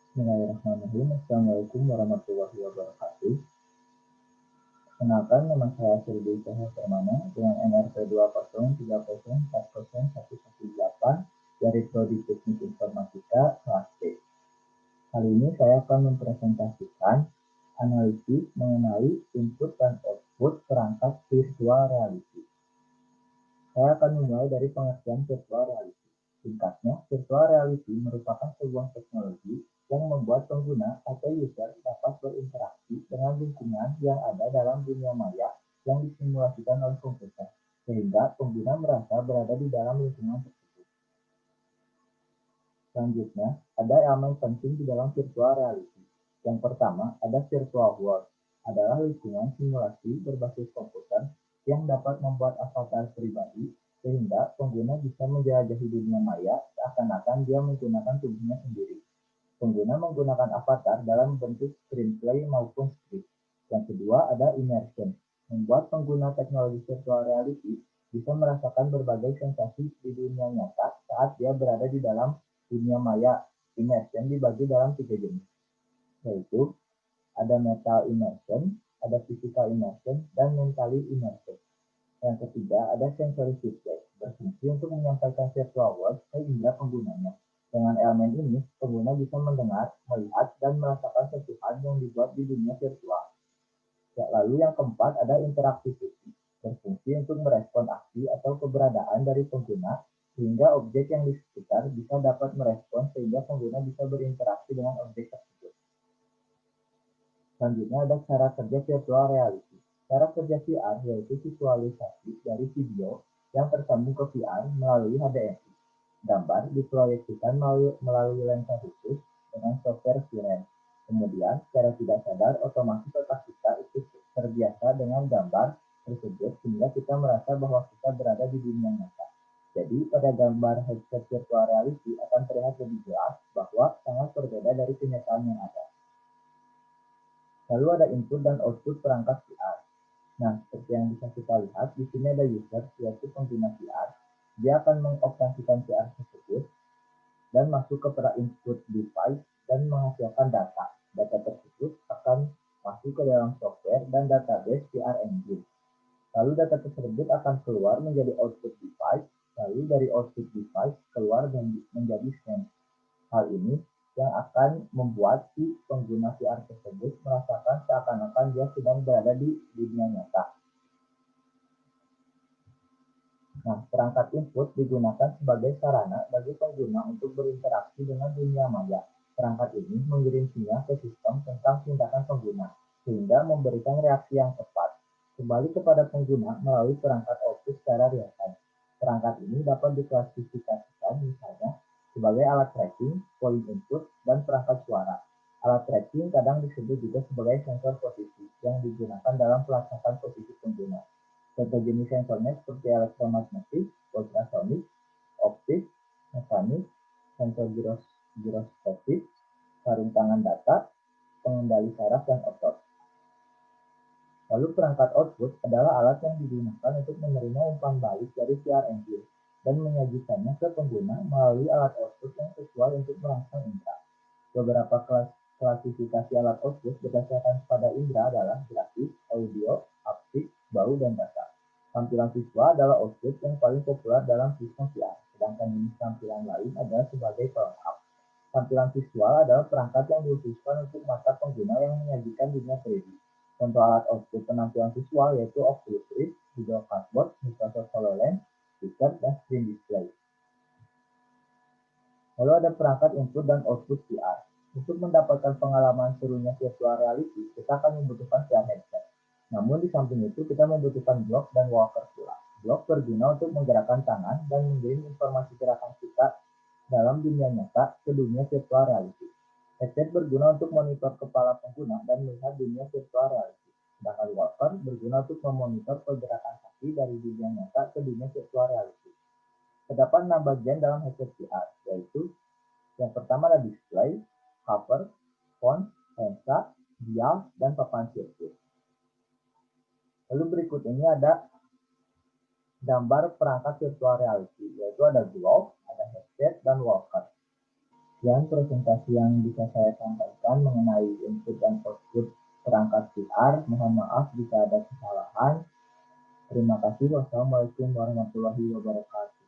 Bismillahirrahmanirrahim. Assalamualaikum warahmatullahi wabarakatuh. Kenalkan, nama saya Silvi Cahya Permana dengan NRP 203040118 dari Prodi Teknik Informatika kelas B. Kali ini saya akan mempresentasikan analisis mengenai input dan output perangkat virtual reality. Saya akan memulai dari pengertian virtual reality. Singkatnya, virtual reality merupakan sebuah teknologi yang membuat pengguna atau user dapat berinteraksi dengan lingkungan yang ada dalam dunia maya yang disimulasikan oleh komputer, sehingga pengguna merasa berada di dalam lingkungan tersebut. Selanjutnya, ada elemen penting di dalam virtual reality. Yang pertama, ada virtual world, adalah lingkungan simulasi berbasis komputer yang dapat membuat avatar pribadi sehingga pengguna bisa menjelajahi dunia maya seakan-akan dia menggunakan tubuhnya sendiri. Pengguna menggunakan avatar dalam bentuk screenplay maupun script. Yang kedua ada immersion, membuat pengguna teknologi virtual reality bisa merasakan berbagai sensasi di dunia nyata saat dia berada di dalam dunia maya. Immersion dibagi dalam 3 jenis, yaitu ada mental immersion, ada physical immersion, dan mentally immersion. Yang ketiga, ada sensory feedback, berfungsi untuk menyampaikan virtual world ke indera penggunanya. Dengan elemen ini, pengguna bisa mendengar, melihat, dan merasakan sentuhan yang dibuat di dunia virtual. Ya, lalu yang keempat, ada interactivity, berfungsi untuk merespon aksi atau keberadaan dari pengguna, sehingga objek yang di sekitar bisa dapat merespon sehingga pengguna bisa berinteraksi dengan objek tersebut. Selanjutnya ada cara kerja virtual reality. Cara kerja VR yaitu visualisasi dari video yang tersambung ke VR melalui HDMI. Gambar diproyeksikan melalui lensa khusus dengan software VRAM. Kemudian, secara tidak sadar, otomatis otak kita itu terbiasa dengan gambar tersebut sehingga kita merasa bahwa kita berada di dunia nyata. Jadi, pada gambar headset virtual reality akan terlihat lebih jelas bahwa sangat berbeda dari kenyataan yang ada. Lalu ada input dan output perangkat VR. Nah, seperti yang bisa kita lihat, di sini ada user, yaitu pengguna VR. Dia akan mengoperasikan VR tersebut dan masuk ke input device dan menghasilkan data. Data tersebut akan masuk ke dalam software dan database VR Engine. Lalu data tersebut akan keluar menjadi output device, lalu dari output device keluar menjadi scan. Hal ini yang akan membuat si pengguna VR tersebut merasakan seakan-akan dia sedang berada di dunia nyata. Nah, perangkat input digunakan sebagai sarana bagi pengguna untuk berinteraksi dengan dunia maya. Perangkat ini mengirim sinyal ke sistem tentang tindakan pengguna, sehingga memberikan reaksi yang tepat kembali kepada pengguna melalui perangkat output secara real-time. Perangkat ini dapat diklasifikasikan misalnya sebagai alat tracking, polling input, dan perangkat suara. Alat tracking kadang disebut juga sebagai sensor posisi yang digunakan dalam pelacakan posisi pengguna. Contoh jenis sensornya seperti elektromagnetik, ultrasonik, optik, mekanik, sensor giroskopik, sarung tangan data, pengendali saraf dan otot. Lalu perangkat output adalah alat yang digunakan untuk menerima umpan balik dari VR Engine dan menyajikannya ke pengguna melalui alat output yang sesuai untuk merangsang indera. Beberapa klasifikasi alat output berdasarkan pada indera adalah grafis, audio, haptik, bau, dan rasa. Tampilan visual adalah output yang paling populer dalam sistem VR, sedangkan jenis tampilan lain adalah sebagai pelengkap. Tampilan visual adalah perangkat yang dikhususkan untuk mata pengguna yang menyajikan dunia 3D. Contoh alat output penampilan visual yaitu Oculus Rift, Google Cardboard, Microsoft HoloLens, speaker, dan screen display. Lalu ada perangkat input dan output VR. Untuk mendapatkan pengalaman serunya virtual reality, kita akan membutuhkan VR headset. Namun di samping itu kita membutuhkan blok dan walker pula. Blok berguna untuk menggerakkan tangan dan mengirim informasi gerakan kita dalam dunia nyata ke dunia virtual reality. Headset berguna untuk monitor kepala pengguna dan melihat dunia virtual reality. Sedangkan walker berguna untuk memonitor pergerakan kaki dari dunia nyata ke dunia virtual reality. Terdapat 6 bagian dalam headset VR, yaitu yang pertama ada display, cover, font, lensa, dial, dan papan sirkuit. Lalu berikut ini ada gambar perangkat virtual reality, yaitu ada glove, ada headset, dan walker. Sekian presentasi yang bisa saya sampaikan mengenai input dan output perangkat VR. Mohon maaf jika ada kesalahan. Terima kasih. Wassalamualaikum warahmatullahi wabarakatuh.